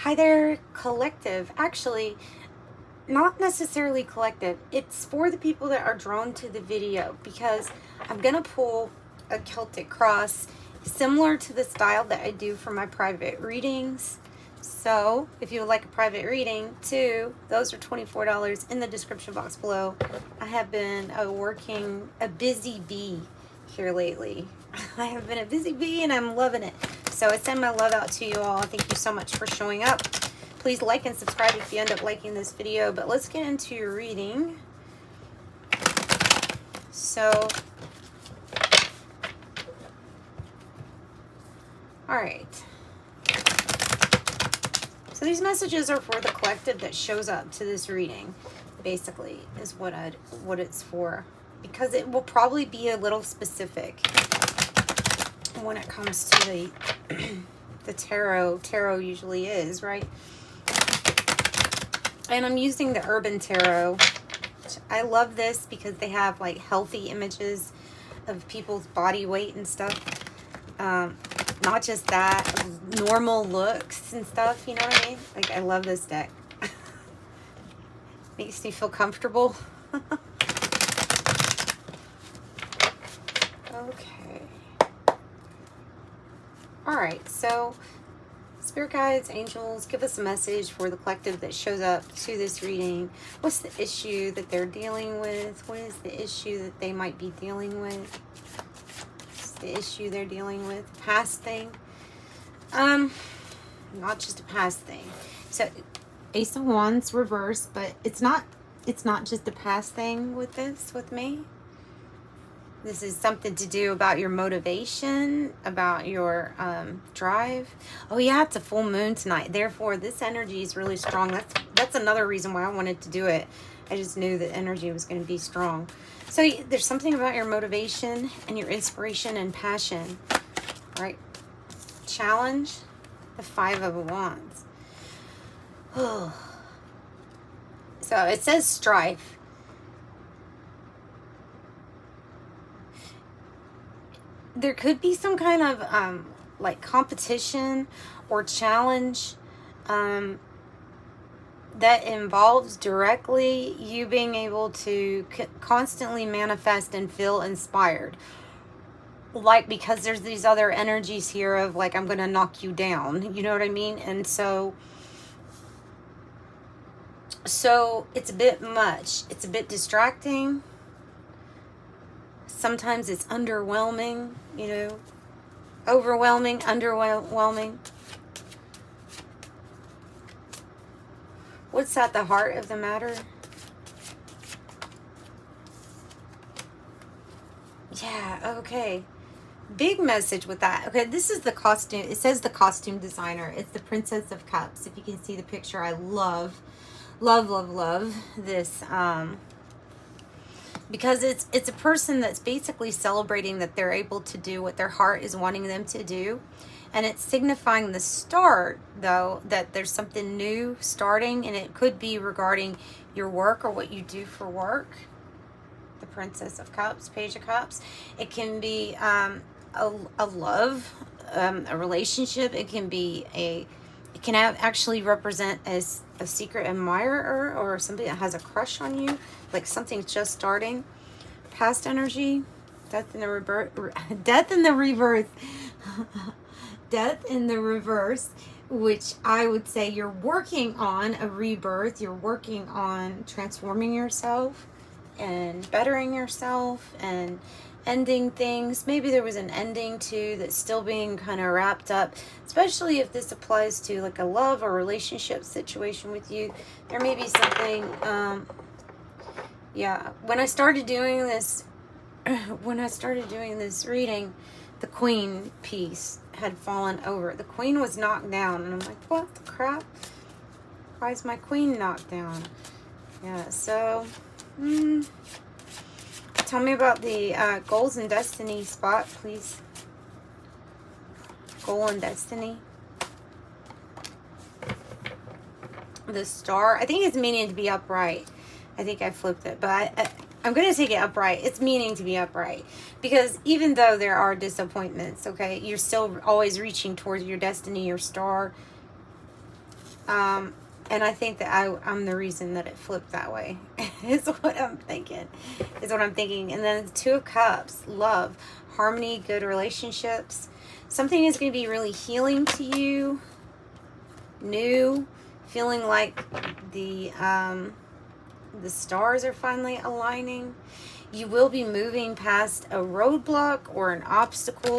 Hi there, collective. Actually, not necessarily collective. It's for the people that are drawn to the video because I'm going to pull a Celtic cross similar to the style that I do for my private readings. So if you would like a private reading too, those are $24 in the description box below. I have been a busy bee here lately. I have been a busy bee and I'm loving it. So I send my love out to you all. Thank you so much for showing up. Please like and subscribe if you end up liking this video. But let's get into your reading. So, all right. So these messages are for the collective that shows up to this reading, basically, is what it's for. Because it will probably be a little specific when it comes to the tarot. Tarot usually is, right? And I'm using the Urban Tarot. I love this because they have like healthy images of people's body weight and stuff. Not just that, normal looks and stuff, you know what I mean? Like, I love this deck. Makes me feel comfortable. Okay. Alright, so Spirit guides, angels, give us a message for the collective that shows up to this reading. What's the issue that they're dealing with? What is the issue that they might be dealing with? What's the issue they're dealing with? Past thing? Not just a past thing. So Ace of Wands reverse, but it's not just a past thing with me. This is something to do about your motivation, about your drive. Oh yeah, it's a full moon tonight. Therefore, this energy is really strong. That's another reason why I wanted to do it. I just knew that energy was going to be strong. So there's something about your motivation and your inspiration and passion. All right. Challenge, the Five of Wands. Oh. So it says strife. There could be some kind of like competition or challenge that involves directly you being able to constantly manifest and feel inspired. Like, because there's these other energies here of like, I'm going to knock you down. You know what I mean? And so it's a bit much. It's a bit distracting. Sometimes it's underwhelming, you know, overwhelming, underwhelming. What's at the heart of the matter? Yeah, okay. Big message with that. Okay, this is the costume. It says the costume designer. It's the Princess of Cups. If you can see the picture, I love this. Because it's a person that's basically celebrating that they're able to do what their heart is wanting them to do. And it's signifying the start, though, that there's something new starting. And it could be regarding your work or what you do for work. The Princess of Cups, Page of Cups. It can be a love, a relationship. It can be it can actually represent as a secret admirer or somebody that has a crush on you. Like something's just starting. Past energy. Death in the reverse. Death in the reverse. Death in the reverse. Which I would say you're working on a rebirth. You're working on transforming yourself and bettering yourself and ending things. Maybe there was an ending too that's still being kind of wrapped up, especially if this applies to like a love or relationship situation with you. There may be something yeah, when I started doing this reading, the Queen piece had fallen over. The Queen was knocked down and I'm like, what the crap? Why is my Queen knocked down? Yeah, so tell me about the goals and destiny spot, please. Goal and destiny. The Star. I think it's meaning to be upright. I think I flipped it, but I'm going to take it upright. It's meaning to be upright. Because even though there are disappointments, okay, you're still always reaching towards your destiny, your star. And I think that I'm the reason that it flipped that way. Is what I'm thinking. Is what I'm thinking. And then the Two of Cups, love, harmony, good relationships. Something is going to be really healing to you. New, feeling like the stars are finally aligning. You will be moving past a roadblock or an obstacle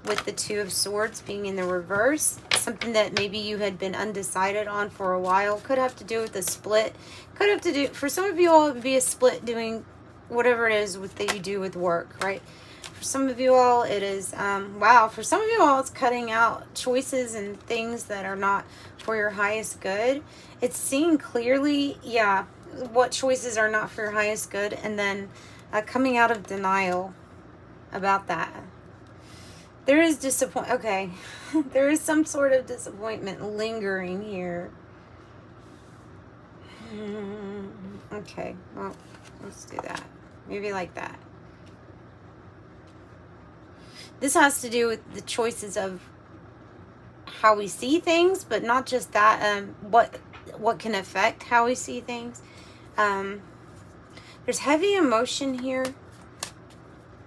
with the Two of Swords being in the reverse. Something that maybe you had been undecided on for a while. Could have to do with a split. Could have to do, for some of you all, it would be a split doing whatever it is that you do with work, right? For some of you all, it is, wow, for some of you all, it's cutting out choices and things that are not for your highest good. It's seeing clearly, yeah, what choices are not for your highest good, and then coming out of denial about that. There is disappointment. Okay. There is some sort of disappointment lingering here. Okay. Well, let's do that. Maybe like that. This has to do with the choices of how we see things, but not just that. What can affect how we see things. There's heavy emotion here.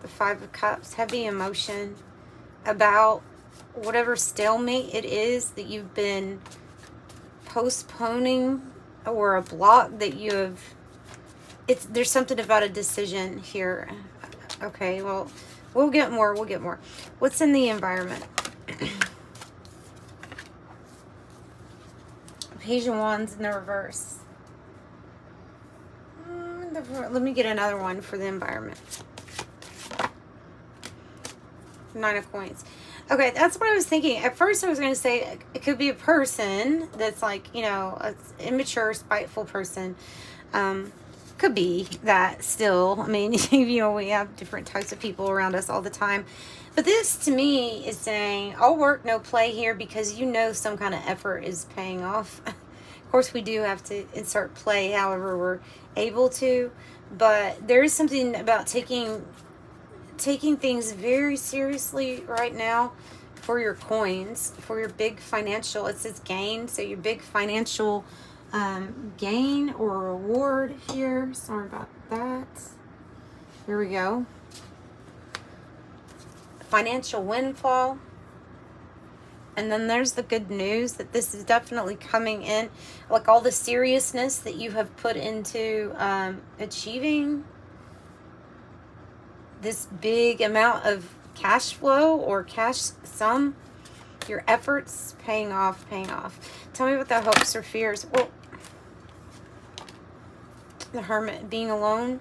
The Five of Cups. Heavy emotion about whatever stalemate it is that you've been postponing, or a block that you have. There's something about a decision here. Okay, well, we'll get more. What's in the environment? Page of Wands in the reverse. Let me get another one for the environment. Nine of Coins. Okay, that's what I was thinking. At first I was going to say it could be a person that's like, you know, an immature, spiteful person. Could be that still. I mean, you know, we have different types of people around us all the time. But this, to me, is saying, all work, no play here, because you know some kind of effort is paying off. Of course, we do have to insert play however we're able to. But there is something about taking things very seriously right now for your coins, for your big financial, it says gain, so your big financial gain or reward here. Sorry about that. Here we go. Financial windfall. And then there's the good news that this is definitely coming in, like all the seriousness that you have put into achieving this big amount of cash flow or cash sum, your efforts paying off. Tell me about the hopes or fears. Well, the Hermit, being alone.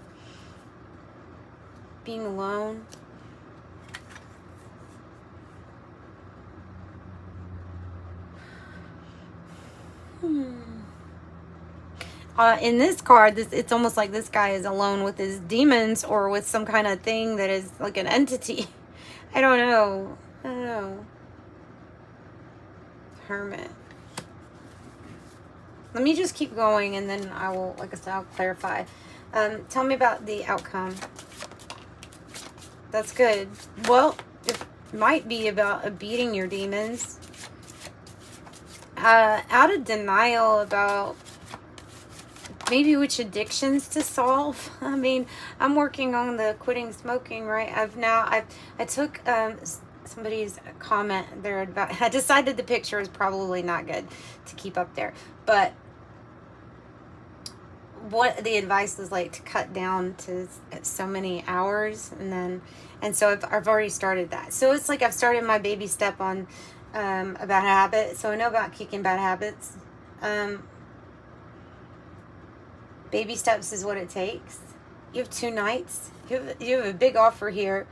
In this card, it's almost like this guy is alone with his demons or with some kind of thing that is like an entity. I don't know. Hermit. Let me just keep going, and then I will, like I said, I'll clarify. Tell me about the outcome. That's good. Well, it might be about beating your demons. Out of denial about maybe which addictions to solve. I mean, I'm working on the quitting smoking, right? I took somebody's comment there about, I decided the picture is probably not good to keep up there, but what the advice was like to cut down to so many hours, and so I've already started that. So it's like I've started my baby step on a bad habit. So I know about kicking bad habits. Baby steps is what it takes. You have 2 nights. You have a big offer here.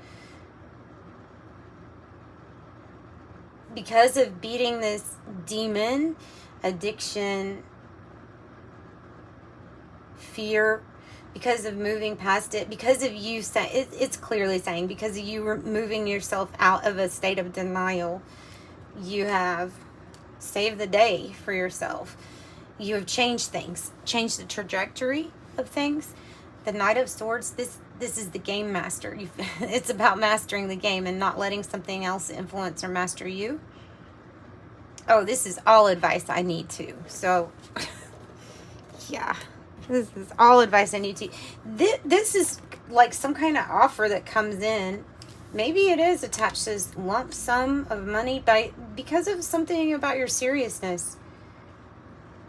Because of beating this demon, addiction, fear, because of moving past it, because of you saying, it's clearly saying, because of you removing yourself out of a state of denial, you have saved the day for yourself. You have changed things, changed the trajectory of things. The Knight of Swords, this is the game master. It's about mastering the game and not letting something else influence or master you. Oh, this is all advice I need to. So, yeah. This is all advice I need to. This is like some kind of offer that comes in. Maybe it is attached to this lump sum of money because of something about your seriousness.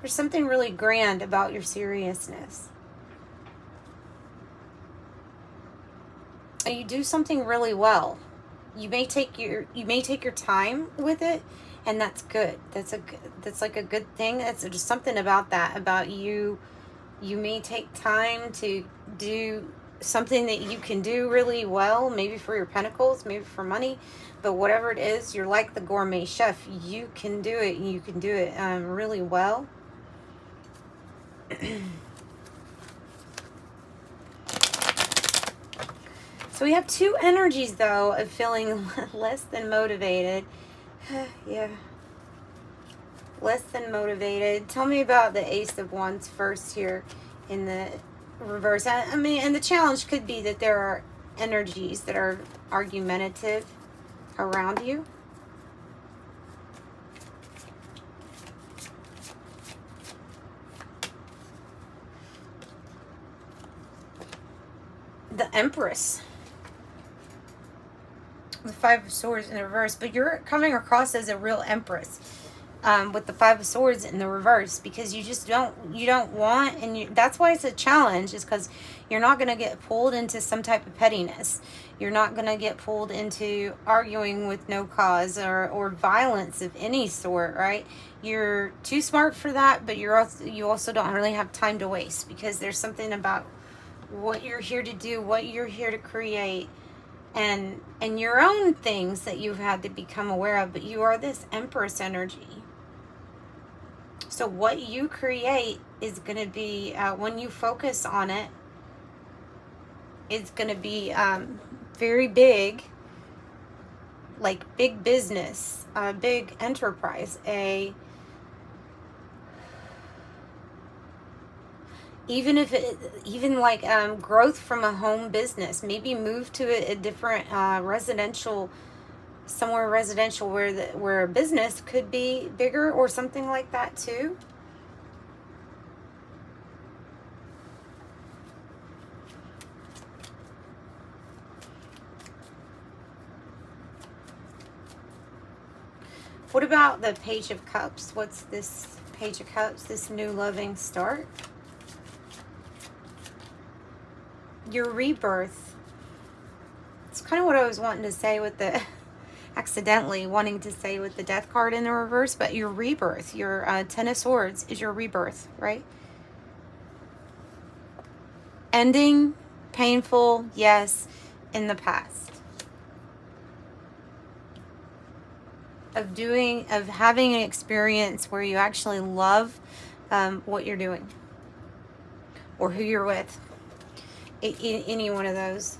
There's something really grand about your seriousness. And you do something really well. You may take your time with it, and that's good. That's like a good thing. That's just something about that, about you. You may take time to do something that you can do really well, maybe for your pentacles, maybe for money, but whatever it is, you're like the gourmet chef. You can do it. You can do it really well. So we have two energies, though, of feeling less than motivated. Yeah. Less than motivated. Tell me about the Ace of Wands first here in the reverse. I mean, and the challenge could be that there are energies that are argumentative around you. The Empress. The Five of Swords in the reverse, but you're coming across as a real Empress with the Five of Swords in the reverse, because you just don't want, and that's why it's a challenge, is because you're not going to get pulled into some type of pettiness. You're not going to get pulled into arguing with no cause or violence of any sort, right? You're too smart for that, but you also don't really have time to waste, because there's something about what you're here to do, what you're here to create, and your own things that you've had to become aware of. But you are this Empress energy. So what you create is going to be, when you focus on it, it's going to be very big, like big business, a big enterprise, even like growth from a home business. Maybe move to a different residential, somewhere residential where a business could be bigger or something like that too. What about the Page of Cups? What's this Page of Cups? This new loving start. Your rebirth. It's kind of what I was wanting to say with the accidentally wanting to say with the Death card in the reverse, but your rebirth, your Ten of Swords is your rebirth, right? Ending, painful, yes, in the past. Of having an experience where you actually love what you're doing or who you're with. Any one of those.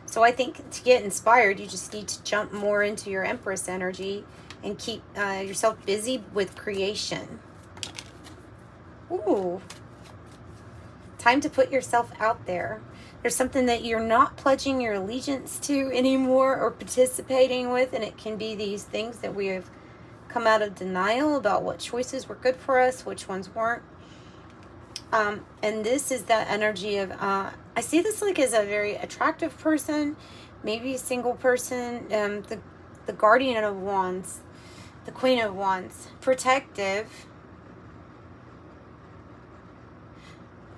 So I think to get inspired, you just need to jump more into your Empress energy and keep yourself busy with creation. Ooh. Time to put yourself out there. There's something that you're not pledging your allegiance to anymore or participating with, and it can be these things that we have come out of denial about what choices were good for us, which ones weren't. And this is that energy of, I see this like as a very attractive person, maybe a single person, the Guardian of Wands, the Queen of Wands, protective,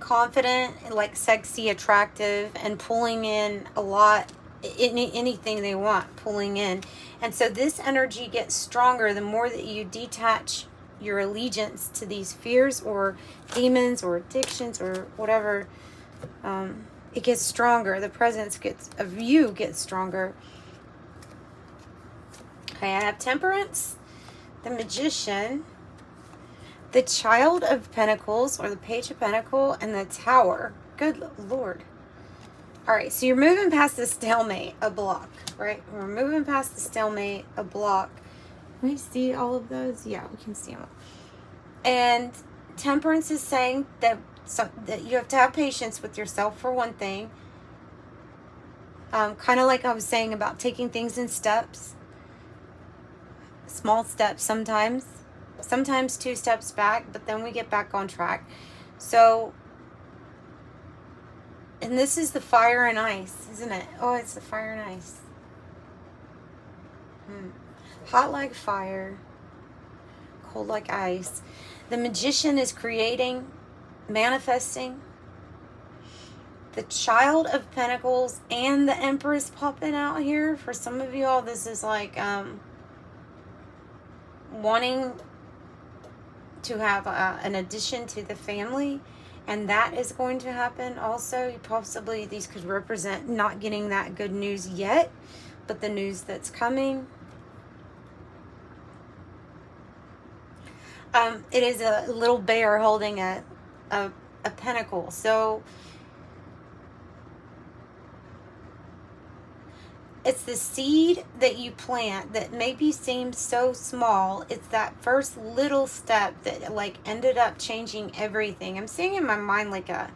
confident, like sexy, attractive, and pulling in a lot, anything they want, pulling in. And so this energy gets stronger the more that you detach your allegiance to these fears or demons or addictions or whatever. It gets stronger. The presence of you gets stronger. Okay, I have Temperance, the Magician, the Child of Pentacles, or the Page of Pentacles, and the Tower. Good Lord. All right, so you're moving past the stalemate, a block, right? We're moving past the stalemate, a block. Can we see all of those? Yeah, we can see them. And Temperance is saying that you have to have patience with yourself, for one thing. Kind of like I was saying about taking things in steps, small steps sometimes. Sometimes 2 steps back, but then we get back on track. So, and this is the fire and ice, isn't it? Oh, it's the fire and ice. Hot like fire, cold like ice. The Magician is creating, manifesting. The Child of Pentacles and the Empress popping out here. For some of you all, this is like wanting to have an addition to the family, and that is going to happen also. You possibly, these could represent not getting that good news yet, but the news that's coming. It is a little bear holding a pentacle. So it's the seed that you plant that maybe seems so small. It's that first little step that like ended up changing everything. I'm seeing in my mind like a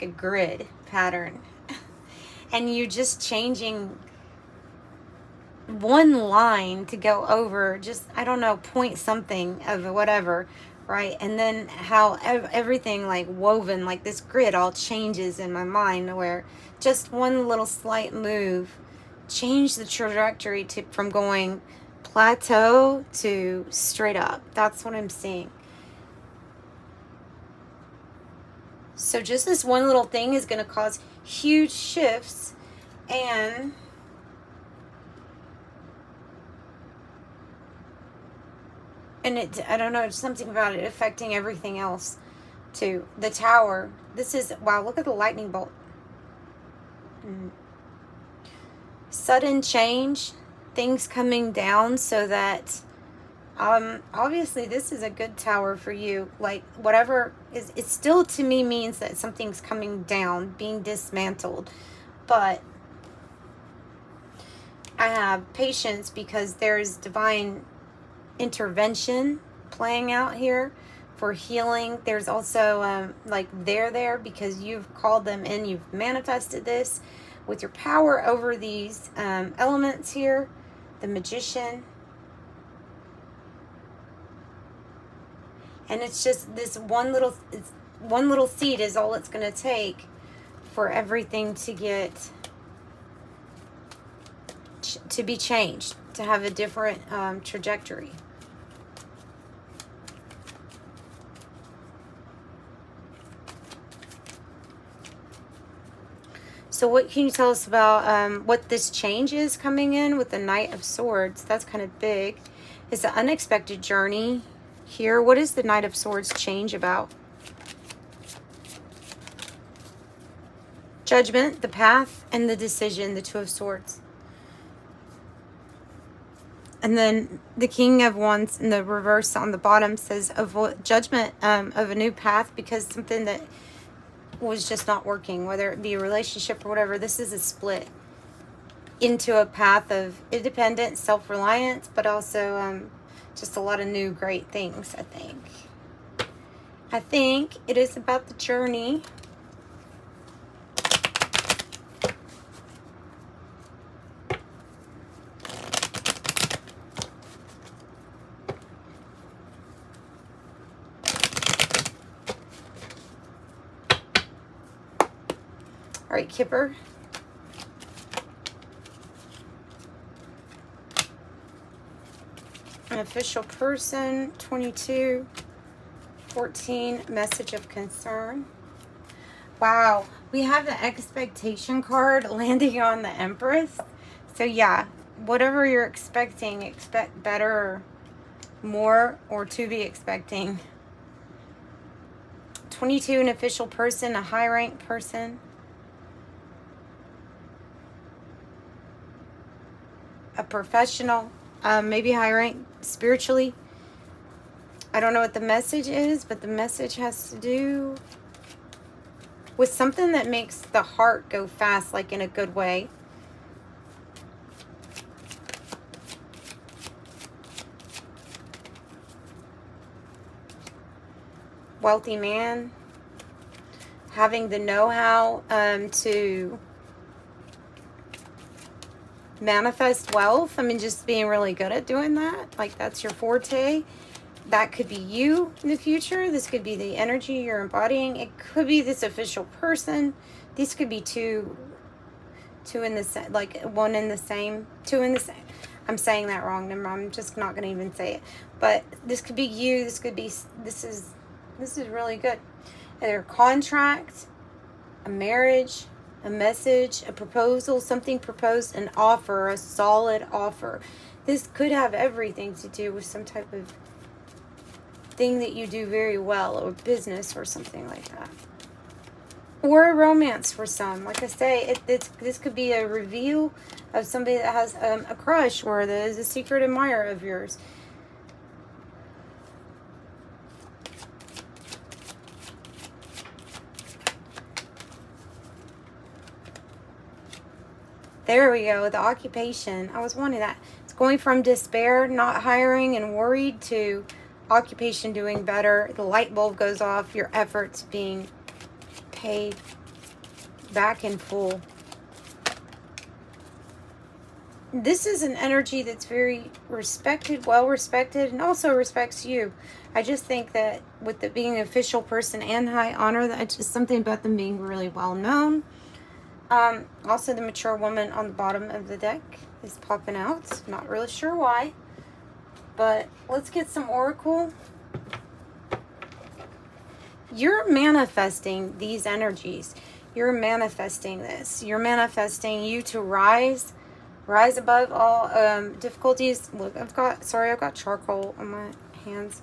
grid pattern. And you just changing one line to go over just, I don't know, point something of whatever, right? And then how everything like woven, like this grid all changes in my mind, where just one little slight move changed the trajectory from going plateau to straight up. That's what I'm seeing. So just this one little thing is going to cause huge shifts, and I don't know, just something about it affecting everything else too. The Tower. This is, wow, look at the lightning bolt. Sudden change, things coming down, so that obviously this is a good tower for you. Like whatever is, it still to me means that something's coming down, being dismantled. But I have patience because there's divine intervention playing out here for healing. There's also like they're there because you've called them in, you've manifested this with your power over these elements here. The Magician. And it's just this one little seed is all it's going to take for everything to get to be changed, to have a different trajectory. So what can you tell us about what this change is coming in with the Knight of Swords? That's kind of big. It's an unexpected journey here. What is the Knight of Swords change about? Judgment, the path, and the decision, the Two of Swords. And then the King of Wands in the reverse on the bottom says avoid judgment of a new path, because something that was just not working, whether it be a relationship or whatever. This is a split into a path of independence, self-reliance, but also just a lot of new great things, I think. I think it is about the journey. All right, Kipper. An official person, 22, 14, message of concern. Wow, we have the expectation card landing on the Empress. So yeah, whatever you're expecting, expect better or more, or to be expecting. 22, an official person, a high rank person. A professional, maybe high rank spiritually. I don't know what the message is, but the message has to do with something that makes the heart go fast, like in a good way. Wealthy man, having the know-how to manifest wealth. I mean, just being really good at doing that. Like, that's your forte. That could be you in the future. This could be the energy you're embodying. It could be this official person. These could be two in the same, like one in the same, two in the same. I'm saying that wrong. I'm just not going to even say it. But this could be you. This could be, this is really good. Either a contract, a marriage, a message, a proposal, something proposed, an offer, a solid offer. This could have everything to do with some type of thing that you do very well, or business or something like that. Or a romance for some. Like I say, this could be a reveal of somebody that has a crush, or that is a secret admirer of yours. There we go, the occupation. I was wanting that. It's going from despair, not hiring and worried, to occupation doing better. The light bulb goes off, your efforts being paid back in full. This is an energy that's very respected, well respected, and also respects you. I just think that with it being an official person and high honor, that's just something about them being really well known. Also, the mature woman on the bottom of the deck is popping out. Not really sure why. But let's get some oracle. You're manifesting these energies. You're manifesting this. You're manifesting you to rise above all difficulties. Look, I've got charcoal on my hands.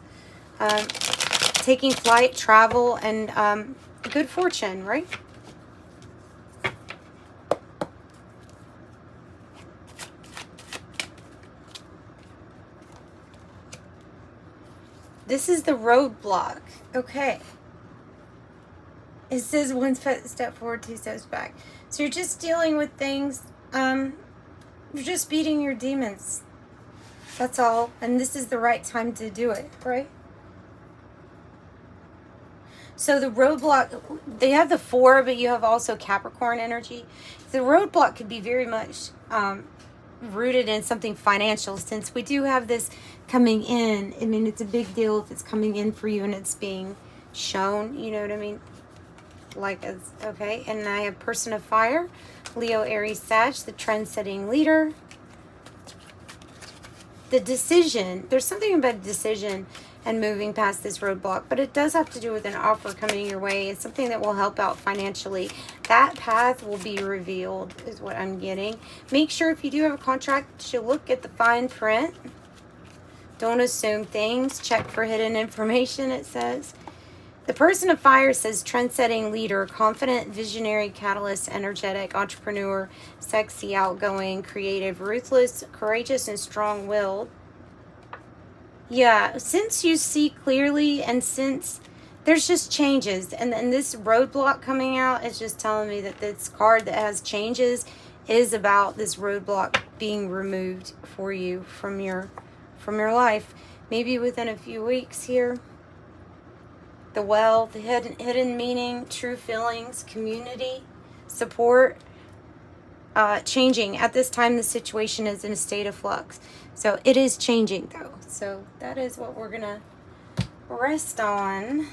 Taking flight, travel, and good fortune, right? This is the roadblock. Okay. It says one step forward, two steps back. So you're just dealing with things. You're just beating your demons. That's all. And this is the right time to do it, right? So the roadblock, they have the 4, but you have also Capricorn energy. The roadblock could be very much rooted in something financial, since we do have this coming in. I mean, it's a big deal if it's coming in for you and it's being shown, you know what I mean? Like, as okay. And I have person of fire, Leo, Aries, Sag, the trend-setting leader. The decision, there's something about decision and moving past this roadblock, but it does have to do with an offer coming your way. It's something that will help out financially. That path will be revealed, is what I'm getting. Make sure if you do have a contract, you look at the fine print. Don't assume things. Check for hidden information, it says. The person of fire says trend-setting leader, confident, visionary, catalyst, energetic, entrepreneur, sexy, outgoing, creative, ruthless, courageous, and strong-willed. Yeah, since you see clearly, and since there's just changes, and this roadblock coming out is just telling me that this card that has changes is about this roadblock being removed for you from your life, maybe within a few weeks here. The well, the hidden meaning, true feelings, community, support, changing. At this time, the situation is in a state of flux. So it is changing, though. So that is what we're going to rest on.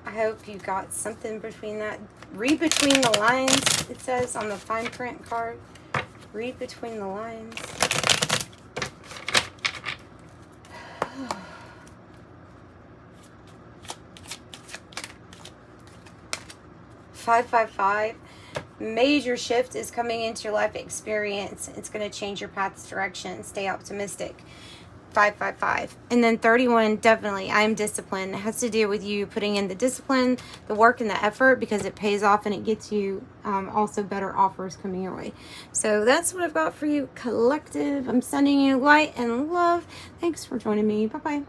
I hope you got something between that. Read between the lines, it says on the fine print card. Read between the lines. 555. Major shift is coming into your life experience. It's going to change your path's direction. Stay optimistic. 555. And then 31, definitely, I am disciplined. It has to do with you putting in the discipline, the work, and the effort, because it pays off and it gets you also better offers coming your way. So that's what I've got for you, collective. I'm sending you light and love. Thanks for joining me. Bye-bye.